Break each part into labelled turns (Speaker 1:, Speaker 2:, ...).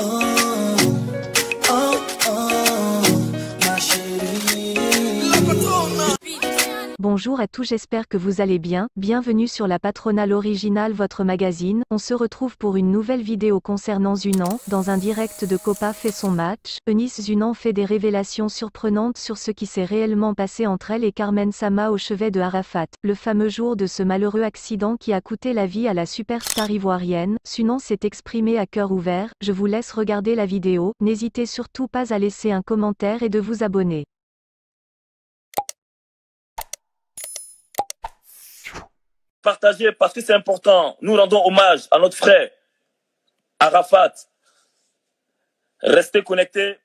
Speaker 1: oh, oh, oh, ma chérie.
Speaker 2: Bonjour à tous, j'espère que vous allez bien. Bienvenue sur la Patronale Originale, votre magazine. On se retrouve pour une nouvelle vidéo concernant Zunan. Dans un direct de Copa fait son match, Eunice Zunan fait des révélations surprenantes sur ce qui s'est réellement passé entre elle et Carmen Sama au chevet de Arafat, le fameux jour de ce malheureux accident qui a coûté la vie à la superstar ivoirienne. Zunan s'est exprimée à cœur ouvert. Je vous laisse regarder la vidéo. N'hésitez surtout pas à laisser un commentaire et de vous abonner.
Speaker 3: Partagez parce que c'est important. Nous rendons hommage à notre frère Arafat. Restez connectés.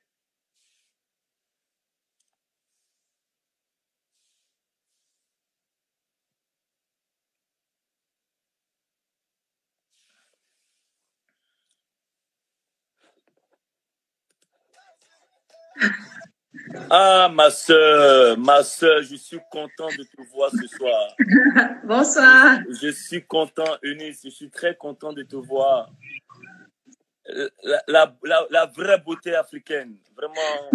Speaker 3: Ah, ma soeur, je suis content de te voir ce soir.
Speaker 4: Bonsoir.
Speaker 3: Je suis content, Eunice, je suis très content de te voir. La vraie beauté africaine, vraiment.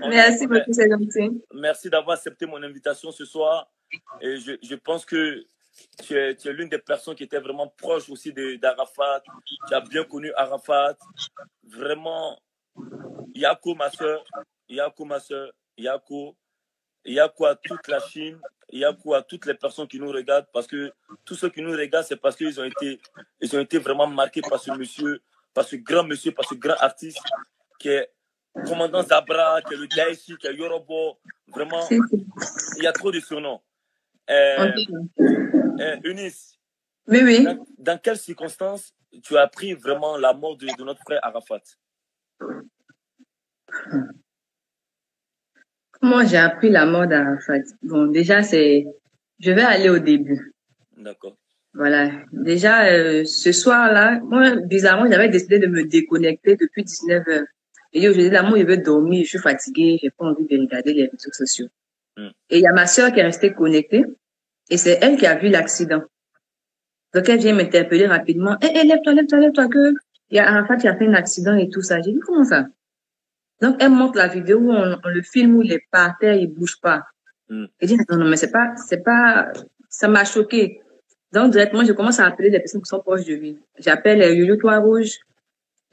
Speaker 4: Merci beaucoup, c'est gentil.
Speaker 3: Merci d'avoir accepté mon invitation ce soir. Et je pense que tu es l'une des personnes qui était vraiment proche aussi d'Arafat. Tu as bien connu Arafat. Vraiment, Yako, ma soeur. Yako, ma soeur. Yako à toute la Chine. Yako à toutes les personnes qui nous regardent. Parce que tous ceux qui nous regardent, c'est parce qu'ils ont été vraiment marqués par ce monsieur, par ce grand artiste qui est Commandant Zabra, qui est le Daïchi, qui est Yorobo. Vraiment, il y a trop de surnoms. Eunice,
Speaker 4: oui.
Speaker 3: Dans quelles circonstances tu as appris vraiment la mort de notre frère Arafat?
Speaker 4: Comment j'ai appris la mort d'Arafat? Bon, déjà, je vais aller au début.
Speaker 3: D'accord.
Speaker 4: Voilà. Déjà, ce soir-là, moi, bizarrement, j'avais décidé de me déconnecter depuis 19 heures. Et aujourd'hui, là, moi, je veux dormir, je suis fatiguée, j'ai pas envie de regarder les réseaux sociaux. Et il y a ma sœur qui est restée connectée, et c'est elle qui a vu l'accident. Donc, elle vient m'interpeller rapidement. Lève-toi, que il y a Arafat qui a fait un accident et tout ça. J'ai dit, comment ça? Donc, elle montre la vidéo où on le filme, où il est par terre, il bouge pas. Elle dit, non, mais c'est pas, ça m'a choqué. Donc, directement, je commence à appeler les personnes qui sont proches de lui. J'appelle Yoyo Toit Rouge.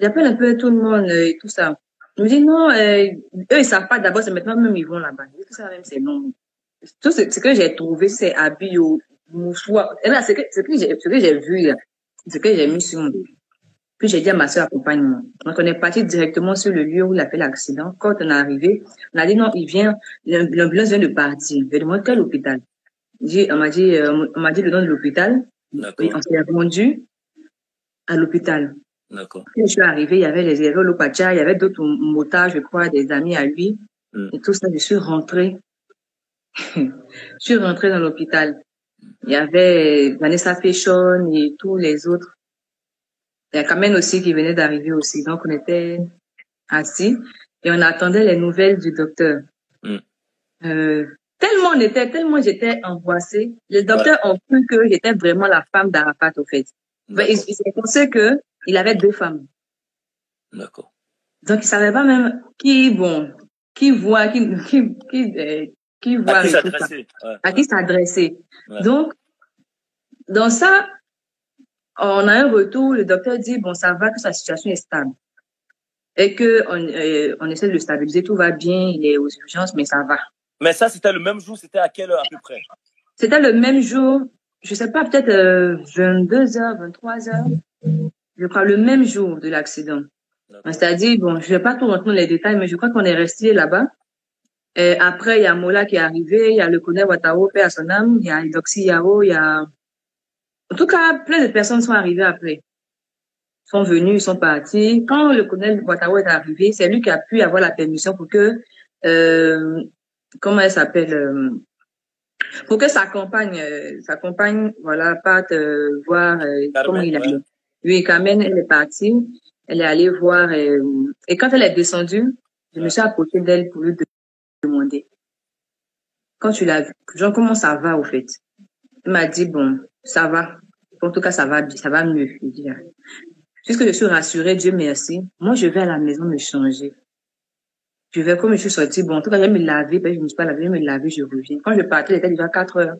Speaker 4: J'appelle un peu tout le monde et tout ça. Je me dis, non, eux, ils savent pas d'abord, c'est maintenant même, ils vont là-bas. Tout ça même, c'est non. Tout ce que j'ai trouvé, c'est habits au mouchoir. Ce que j'ai vu, là, ce que j'ai mis sur mon. Puis j'ai dit à ma soeur, accompagne-moi. Donc on est parti directement sur le lieu où il a fait l'accident. Quand on est arrivé, on a dit non, l'ambulance vient de partir. Je lui ai demandé quel hôpital. On m'a dit le nom de l'hôpital. Et on s'est rendu à l'hôpital.
Speaker 3: D'accord.
Speaker 4: Puis je suis arrivée, il y avait l'Opacha, il y avait d'autres motards, je crois, des amis à lui. Et tout ça, je suis rentrée. Je suis rentrée dans l'hôpital. Il y avait Vanessa Péchon et tous les autres. Il y a Carmen aussi qui venait d'arriver aussi. Donc, on était assis et on attendait les nouvelles du docteur. Tellement j'étais angoissée. Les docteurs ont cru que j'étais vraiment la femme d'Arafat, au fait. Ils pensaient que il avait 2 femmes.
Speaker 3: D'accord.
Speaker 4: Donc, ils savaient pas même qui voit, à qui s'adresser. Ouais. Donc, dans ça, on a un retour, le docteur dit, bon, ça va, que sa situation est stable. Et que on essaie de le stabiliser, tout va bien, il est aux urgences, mais ça va.
Speaker 3: Mais ça, c'était le même jour, c'était à quelle heure à peu près?
Speaker 4: C'était le même jour, je sais pas, peut-être 22h, 23h, je crois, le même jour de l'accident. C'est-à-dire, bon, je vais pas tout rentrer dans les détails, mais je crois qu'on est resté là-bas. Et après, il y a Mola qui est arrivé, il y a le colonel Ouattao, paix à son âme, il y a Doxy Yao, il y a... En tout cas, plein de personnes sont arrivées après. Sont venus, ils sont partis. Quand le colonel Ouattao est arrivé, c'est lui qui a pu avoir la permission pour que, comment elle s'appelle, pour que sa compagne, voilà, parte voir comment il allait. Oui, Carmen, elle est partie, elle est allée voir, et quand elle est descendue, je me suis approchée d'elle pour lui demander. Quand tu l'as vu, genre, comment ça va, au fait? Il m'a dit, bon, ça va. En tout cas, ça va mieux. Je Puisque je suis rassurée, Dieu merci, moi, je vais à la maison me changer. Je vais, comme je suis sortie, bon, en tout cas, je vais me laver, ben, je ne me suis pas lavée, je vais me laver, je reviens. Quand je partais, il était déjà 4 heures.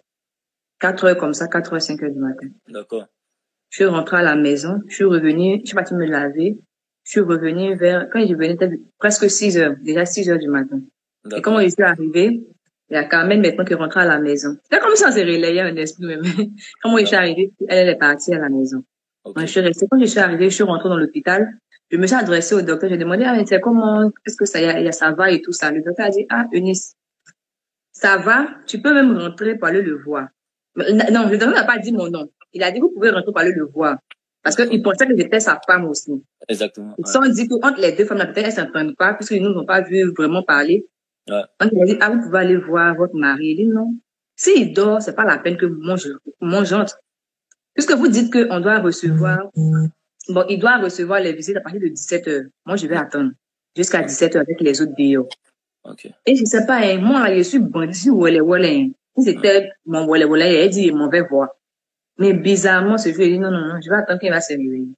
Speaker 4: 4 heures comme ça, 4 heures, 5 heures du matin.
Speaker 3: D'accord.
Speaker 4: Je suis rentrée à la maison, je suis revenue, je suis partie me laver. Je suis revenue quand je venais, c'était presque 6 heures, déjà 6 heures du matin. Et comment je suis arrivée, il y a Carmen maintenant qui est rentrée à la maison. C'est comme si on s'est relayé un esprit même. Quand moi je suis arrivée, elle est partie à la maison.
Speaker 3: Okay.
Speaker 4: Donc, je suis restée. Quand je suis arrivée, je suis rentrée dans l'hôpital. Je me suis adressée au docteur. J'ai demandé, ah, c'est comment, est-ce que ça va et tout ça. Le docteur a dit, ah, Eunice, ça va. Tu peux même rentrer pour aller le voir. Non, le docteur n'a pas dit mon nom. Il a dit, vous pouvez rentrer pour aller le voir. Parce qu'il pensait que j'étais sa femme aussi.
Speaker 3: Exactement.
Speaker 4: Ils se sont dit qu'entre les deux femmes, peut-être elles ne s'entendent pas, puisqu'ils ne nous ont pas vu vraiment parler.
Speaker 3: Ouais.
Speaker 4: Donc, il a dit, ah, vous pouvez aller voir votre mari. Il dit, non. S'il dort, c'est pas la peine que moi j'entre. Puisque vous dites qu'on doit recevoir, bon, il doit recevoir les visites à partir de 17 heures. Moi, je vais attendre jusqu'à 17 heures avec les autres BO.
Speaker 3: Okay.
Speaker 4: Et je sais pas, hein, moi, je suis bandit, je suis wole. Si c'était mon wole, elle dit, on va voir. Mais bizarrement, ce jour, il dit, non, je vais attendre qu'il va se réveiller.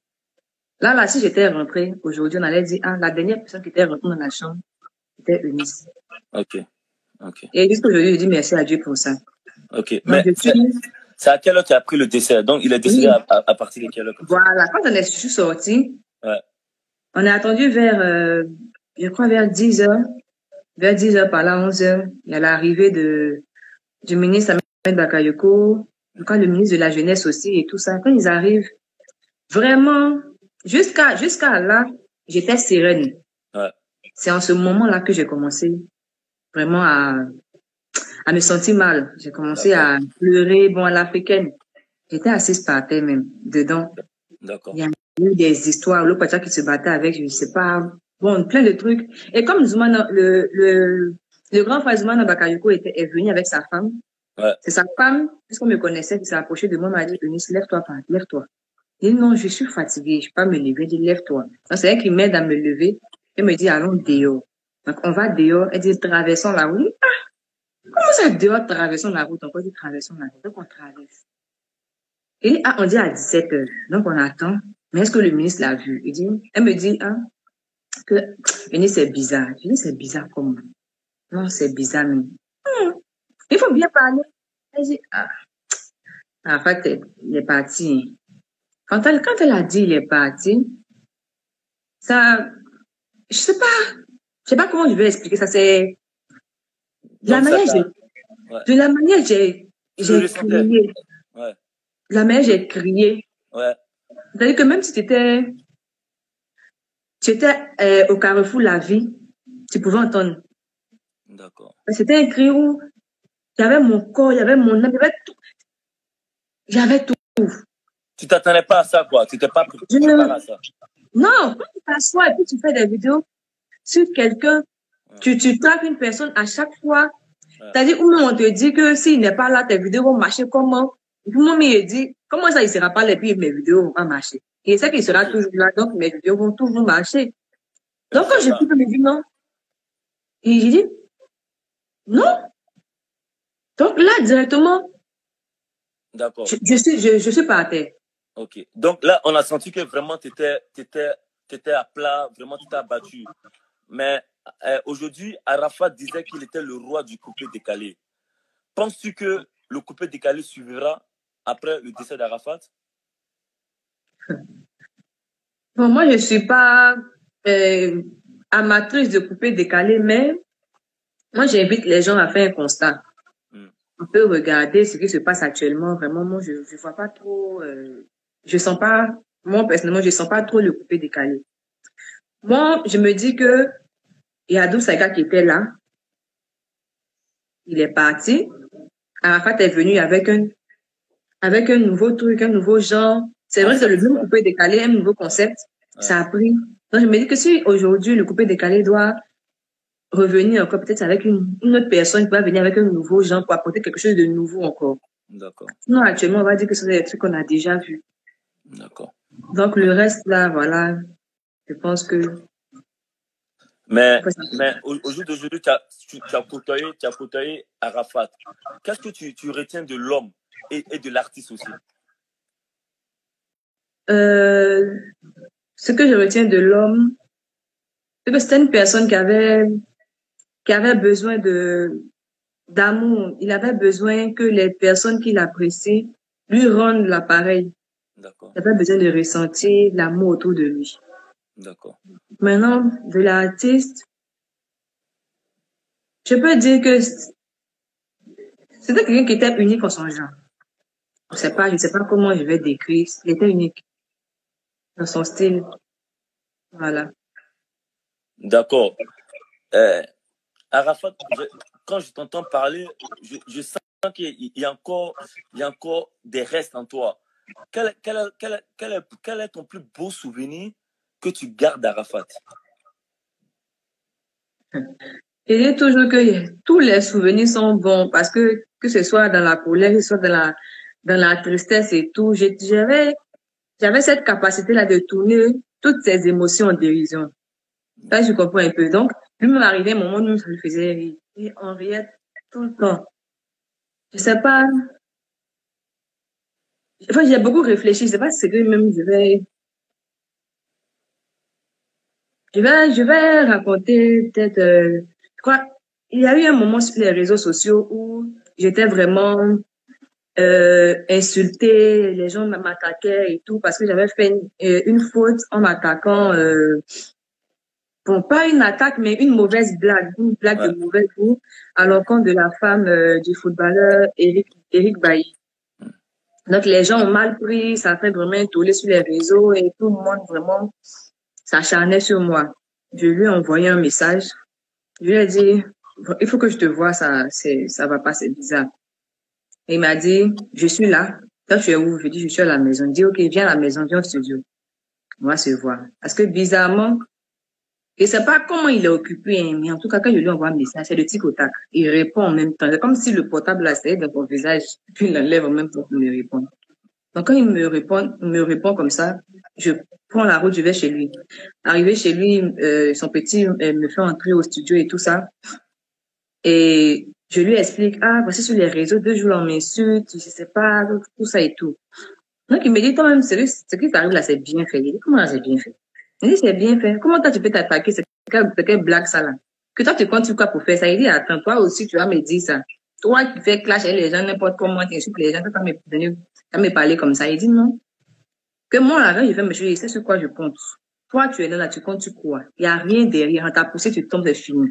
Speaker 4: Là, si j'étais rentrée, aujourd'hui, on allait dire, ah, la dernière personne qui était rentrée dans la chambre, c'était Eunice.
Speaker 3: Ok.
Speaker 4: Et jusqu'aujourd'hui, je dis merci à Dieu pour ça.
Speaker 3: Ok.
Speaker 4: Donc,
Speaker 3: mais c'est à quelle heure tu as pris le décès? Donc, il est décédé à partir de quelle heure?
Speaker 4: Voilà, quand je suis sortie,
Speaker 3: ouais.
Speaker 4: On a attendu vers, je crois vers 10 heures. Vers 10 heures par là, 11 heures. Il y a l'arrivée du ministre Ahmed Bakayoko, quand le ministre de la Jeunesse aussi et tout ça. Quand ils arrivent, vraiment, jusqu'à là, j'étais sereine.
Speaker 3: Ouais.
Speaker 4: C'est en ce moment-là que j'ai commencé vraiment à me sentir mal. J'ai commencé à pleurer, bon, à l'africaine. J'étais assise par terre même, dedans.
Speaker 3: D'accord.
Speaker 4: Il y a eu des histoires, le Pacha qui se battait avec, je ne sais pas, bon, plein de trucs. Et comme Zoumana, le grand frère Zoumana Bakayoko est venu avec sa femme.
Speaker 3: Ouais.
Speaker 4: C'est sa femme, puisqu'on me connaissait, qui s'est approchée de moi, m'a dit, Eunice, lève-toi, lève-toi. Je dis, non, je suis fatiguée, je ne peux pas me lever. Je dis, lève-toi. Donc, c'est elle qui m'aide à me lever. Elle me dit, allons dehors. Donc, on va dehors. Elle dit, traversons la route. Ah, comment ça, dehors, traversons la route? On dit, traversons la route. Donc, on traverse. Et ah, on dit à 17 heures. Donc, on attend. Mais est-ce que le ministre l'a vu? Elle me dit, hein, que, Eunice, c'est bizarre. Je dis, c'est bizarre comment? Non, c'est bizarre, mais, il faut bien parler. Elle dit, ah, en fait, il est parti. Quand elle a dit il est parti, ça, je sais pas comment je vais expliquer ça, c'est, de la manière j'ai crié.
Speaker 3: Ouais.
Speaker 4: De la manière j'ai crié.
Speaker 3: Ouais.
Speaker 4: C'est-à-dire que même si tu étais au carrefour La Vie, tu pouvais entendre.
Speaker 3: D'accord.
Speaker 4: C'était un cri où il y avait mon corps, il y avait mon âme, il y avait tout.
Speaker 3: Tu t'attendais pas à ça, quoi. Tu t'es pas préparé à ça.
Speaker 4: Non, quand tu t'assois et puis tu fais des vidéos sur quelqu'un, tu traques une personne à chaque fois. C'est-à-dire, où on te dit que s'il n'est pas là, tes vidéos vont marcher comment? Moi, il dit, comment ça, il sera pas là, et puis mes vidéos vont pas marcher. Et c'est qu'il sera toujours là, donc mes vidéos vont toujours marcher. Donc, quand j'ai pu me dire non, et j'ai dit, non. Donc là, directement,
Speaker 3: d'accord.
Speaker 4: Je suis par terre.
Speaker 3: Ok. Donc là, on a senti que vraiment, tu étais à plat, vraiment, tu t'es abattu. Mais aujourd'hui, Arafat disait qu'il était le roi du coupé décalé. Penses-tu que le coupé décalé suivra après le décès d'Arafat?
Speaker 4: Bon, moi, je ne suis pas amatrice de coupé décalé, mais moi, j'invite les gens à faire un constat. On peut regarder ce qui se passe actuellement. Vraiment, moi, je ne vois pas trop, je sens pas, moi, personnellement, je sens pas trop le coupé décalé. Moi, je me dis que Yadou Saïka qui était là, il est parti. Arafat est venu avec un nouveau truc, un nouveau genre. C'est vrai que c'est le même coupé décalé, un nouveau concept. Ouais. Ça a pris. Donc, je me dis que si aujourd'hui, le coupé décalé doit revenir encore peut-être avec une autre personne qui va venir avec un nouveau genre pour apporter quelque chose de nouveau encore.
Speaker 3: D'accord.
Speaker 4: Sinon, actuellement, on va dire que ce sont des trucs qu'on a déjà vus.
Speaker 3: D'accord.
Speaker 4: Donc, le reste, là, voilà, je pense que...
Speaker 3: Mais au jour d'aujourd'hui, tu as côtoyé Arafat. Qu'est-ce que tu retiens de l'homme et de l'artiste aussi?
Speaker 4: ce que je retiens de l'homme, c'est que c'était une personne qui avait besoin d'amour. Il avait besoin que les personnes qui l'apprécient lui rendent l'appareil.
Speaker 3: D'accord.
Speaker 4: Il avait besoin de ressentir l'amour autour de lui.
Speaker 3: D'accord.
Speaker 4: Maintenant, de l'artiste, je peux dire que c'était quelqu'un qui était unique en son genre. Je sais pas comment je vais décrire. Il était unique dans son style. Voilà.
Speaker 3: D'accord. Arafat, quand je t'entends parler, je sens qu'il y a encore des restes en toi. Quel est ton plus beau souvenir que tu gardes d'Arafat?
Speaker 4: Je dis toujours que tous les souvenirs sont bons parce que ce soit dans la colère, que ce soit dans la tristesse et tout, j'avais cette capacité-là de tourner toutes ces émotions en dérision. Ça, je comprends un peu. Donc, lui m'arrivait un moment où ça lui faisait rire. Et on riait tout le temps. Je sais pas. Enfin, j'ai beaucoup réfléchi. Je sais pas si c'est que même je vais raconter peut-être, je crois, il y a eu un moment sur les réseaux sociaux où j'étais vraiment insultée, les gens m'attaquaient et tout parce que j'avais fait une faute en m'attaquant, bon, pas une attaque, mais une mauvaise blague, une blague de mauvais goût à l'encontre de la femme du footballeur Eric Bailly. Donc les gens ont mal pris, ça a fait vraiment un tollé sur les réseaux et tout le monde vraiment s'acharnait sur moi. Je lui ai envoyé un message. Je lui ai dit, il faut que je te voie, ça va pas, c'est bizarre. Et il m'a dit, je suis là. Toi, tu es où? Je dis, je suis à la maison. Il dit, ok, viens à la maison, viens au studio. On va se voir. Parce que bizarrement, je sais pas comment il est occupé, hein, mais en tout cas, quand je lui envoie un message, c'est le tic au tac. Il répond en même temps. C'est comme si le portable là, c'était dans mon visage, puis il l'enlève en même temps pour me répondre. Donc, quand il me répond comme ça, je prends la route, je vais chez lui. Arrivé chez lui, son petit me fait entrer au studio et tout ça. Et je lui explique, ah, voici sur les réseaux, 2 jours on m'insulte, je sais pas, tout ça et tout. Donc, il me dit, toi-même, ce qui t'arrive là, c'est bien fait. Il dit, comment c'est bien fait? Il dit, c'est bien fait. Comment toi, tu peux t'attaquer? C'est quelle blague, ça, là? Que toi, tu comptes sur quoi pour faire ça? Il dit, attends, toi aussi, tu vas me dire ça. Toi qui fais clash avec les gens, n'importe comment, tu insultes les gens, tu vas me parler comme ça. Il dit, non. Que moi, là, je fais mes choses, c'est sur quoi je compte. Toi, tu es là, tu comptes sur quoi? Il n'y a rien derrière. On t'a poussé, tu tombes, c'est fini.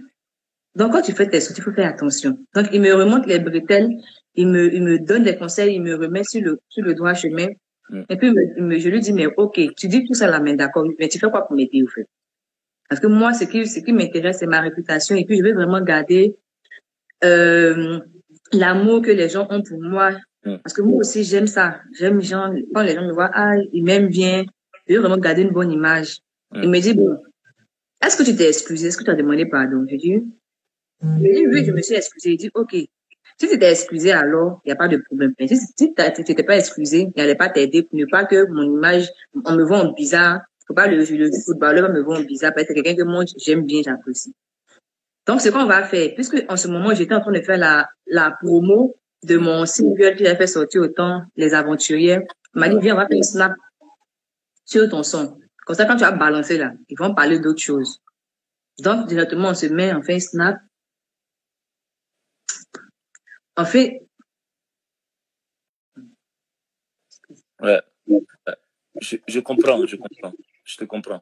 Speaker 4: Donc, quand tu fais tes sorties, il faut faire attention. Donc, il me remonte les bretelles, il me donne des conseils, il me remet sur le droit chemin. Et puis, je lui dis, mais ok, tu dis tout ça là, mais d'accord, mais tu fais quoi pour m'aider, au fait? Parce que moi, ce qui m'intéresse, c'est ma réputation. Et puis, je veux vraiment garder l'amour que les gens ont pour moi. Parce que moi aussi, j'aime ça. J'aime quand les gens me voient, ah, ils m'aiment bien. Je veux vraiment garder une bonne image. Il me dit, bon, est-ce que tu t'es excusé? Est-ce que tu as demandé pardon? Je dis, oui, je me suis excusé. Il dit, ok. Si tu t'es excusé, alors, il n'y a pas de problème. Mais si tu t'étais pas excusé, il n'allait pas t'aider pour ne pas que mon image, on me voit en bizarre. Faut pas le footballeur me voit en bizarre. Peut-être quelqu'un que moi, j'aime bien, j'apprécie. Donc, ce qu'on va faire, puisque en ce moment, j'étais en train de faire la promo de mon single que j'ai fait sortir au temps, Les Aventuriers. Il m'a dit, viens, on va faire un snap sur ton son. Comme ça, quand tu vas balancer là, ils vont parler d'autres choses. Donc, directement, on se met, on fait un snap. En fait,
Speaker 3: ouais. Je comprends, je te comprends.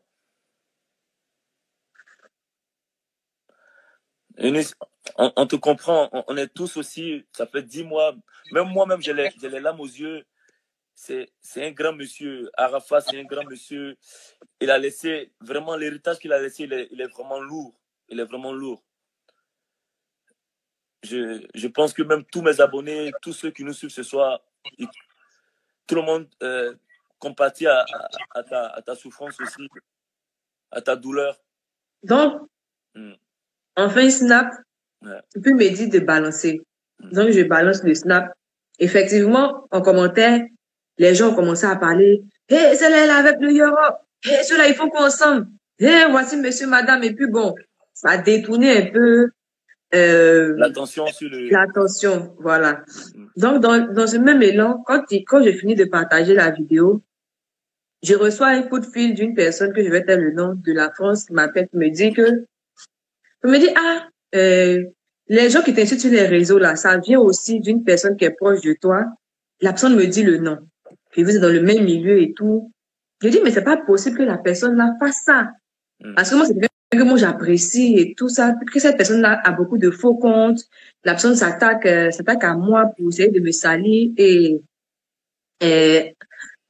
Speaker 3: Eunice, on te comprend, on est tous aussi, ça fait 10 mois, même moi-même, j'ai les larmes aux yeux. C'est un grand monsieur, Arafat, c'est un grand monsieur. Il a laissé, vraiment, l'héritage qu'il a laissé, il est vraiment lourd. Il est vraiment lourd. Je pense que même tous mes abonnés, tous ceux qui nous suivent ce soir, tout le monde compatit à ta souffrance aussi, à ta douleur.
Speaker 4: Donc, on fait un snap, et puis il me dit de balancer. Donc, je balance le snap. Effectivement, en commentaire, les gens ont commencé à parler. Hey, celle-là, elle est avec le Europe. Hey, ceux-là, ils font qu'ensemble. Hey, voici monsieur, madame. Et puis bon, ça a détourné un peu
Speaker 3: l'attention sur le...
Speaker 4: L'attention, voilà. Donc, dans ce même élan, quand j'ai fini de partager la vidéo, je reçois un coup de fil d'une personne que je vais taire le nom de la France qui m'appelle, qui me dit que, les gens qui t'insultent sur les réseaux là, ça vient aussi d'une personne qui est proche de toi. La personne me dit le nom. Puis vous êtes dans le même milieu et tout. Je dis, mais c'est pas possible que la personne là fasse ça. Parce que moi, c'est quelqu'un que moi j'apprécie et tout ça. Que cette personne-là a beaucoup de faux comptes. La personne s'attaque à moi pour essayer de me salir et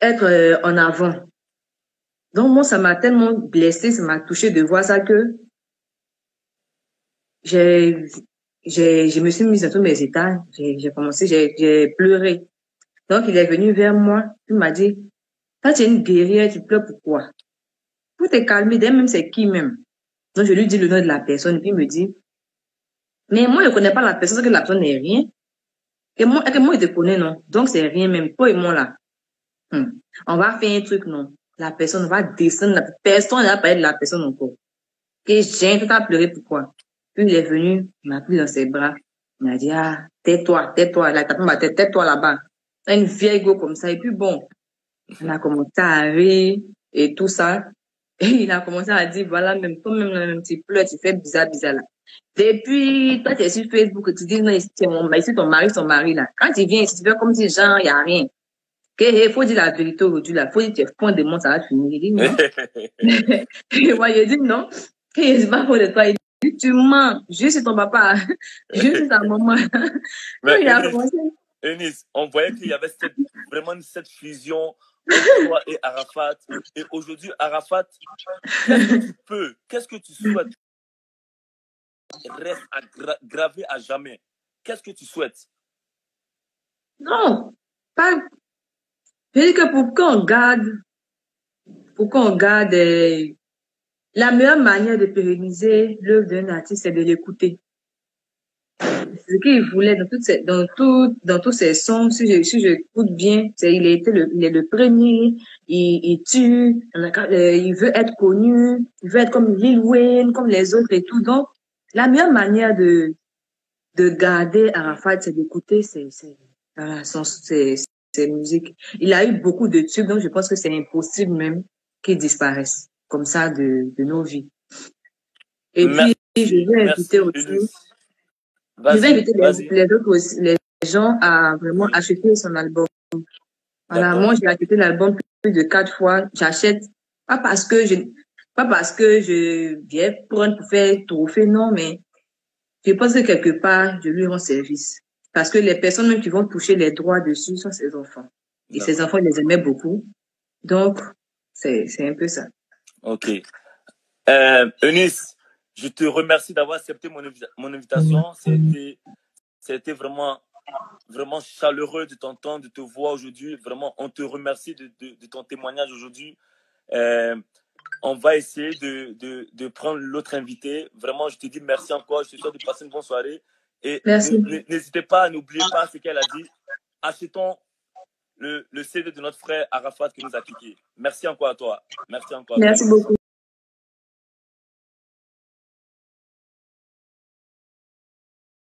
Speaker 4: être en avant. Donc moi, ça m'a tellement blessée, ça m'a touché de voir ça que je me suis mise dans tous mes états. J'ai pleuré. Donc il est venu vers moi, il m'a dit, quand tu es une guerrière, tu pleures pourquoi? Pour te calmer, même c'est qui même? Donc je lui dis le nom de la personne, et puis il me dit, mais moi je connais pas la personne, que la personne n'est rien. Et moi, il te connaît, non? Donc c'est rien même, toi et moi là. On va faire un truc, non? La personne va descendre, la personne n'a pas de la personne encore. Et j'ai tout à pleurer, pourquoi? Puis il est venu, il m'a pris dans ses bras, il m'a dit, ah, tais-toi, il a tapé ma tête, tais-toi là-bas. Une vieille go comme ça, et puis bon, on a commencé à rire, et tout ça. Et il a commencé à dire, voilà, même toi-même, tu pleures, tu fais bizarre là. Depuis, toi, tu es sur Facebook, tu dis, non, ici, ici, ton mari, là. Quand il vient ici, tu fais comme si, genre, il n'y a rien. Il faut dire la vérité aujourd'hui, là. Faut dire, tu es point de monde, ça va finir. Il dit, non. Et moi, il dit, non. Et il dit, pas de toi. Il dit, tu mens. Juste ton papa. Juste ta maman.
Speaker 3: Mais
Speaker 4: il a commencé.
Speaker 3: Eunice, on voyait qu'il y avait vraiment cette fusion entre toi et Arafat. Et aujourd'hui, Arafat, qu'est-ce que tu peux, qu'est-ce que tu souhaites reste gravé à jamais? Qu'est-ce que tu souhaites?
Speaker 4: Non, pas. Je dis que pour qu'on garde la meilleure manière de pérenniser l'œuvre d'un artiste, c'est de l'écouter. Ce qu'il voulait dans tous ses sons, si j'écoute bien, il est le premier, il tue, il veut être connu, il veut être comme Lil Wayne, comme les autres et tout. Donc, la meilleure manière de garder Arafat, c'est d'écouter ses musiques. Il a eu beaucoup de tubes, donc je pense que c'est impossible même qu'il disparaisse comme ça de nos vies. Et puis, je vais inviter aussi. Je vais inviter les autres aussi, les gens à vraiment acheter son album. Voilà, moi, j'ai acheté l'album plus de 4 fois. J'achète, pas parce que je viens prendre pour faire trophée, non, mais je pense que quelque part, je lui rends service. Parce que les personnes même qui vont toucher les droits dessus sont ses enfants. Et ses enfants, ils les aimaient beaucoup. Donc, c'est un peu ça.
Speaker 3: Ok. Eunice, je te remercie d'avoir accepté mon invitation. C'était vraiment chaleureux de t'entendre, de te voir aujourd'hui. Vraiment, on te remercie de ton témoignage aujourd'hui. On va essayer de prendre l'autre invité. Vraiment, je te dis merci encore. Je te souhaite de passer une bonne soirée. Et n'hésitez pas, n'oubliez pas ce qu'elle a dit. Achetons le CD de notre frère Arafat qui nous a quittés. Merci encore à toi. Merci encore.
Speaker 4: Merci beaucoup.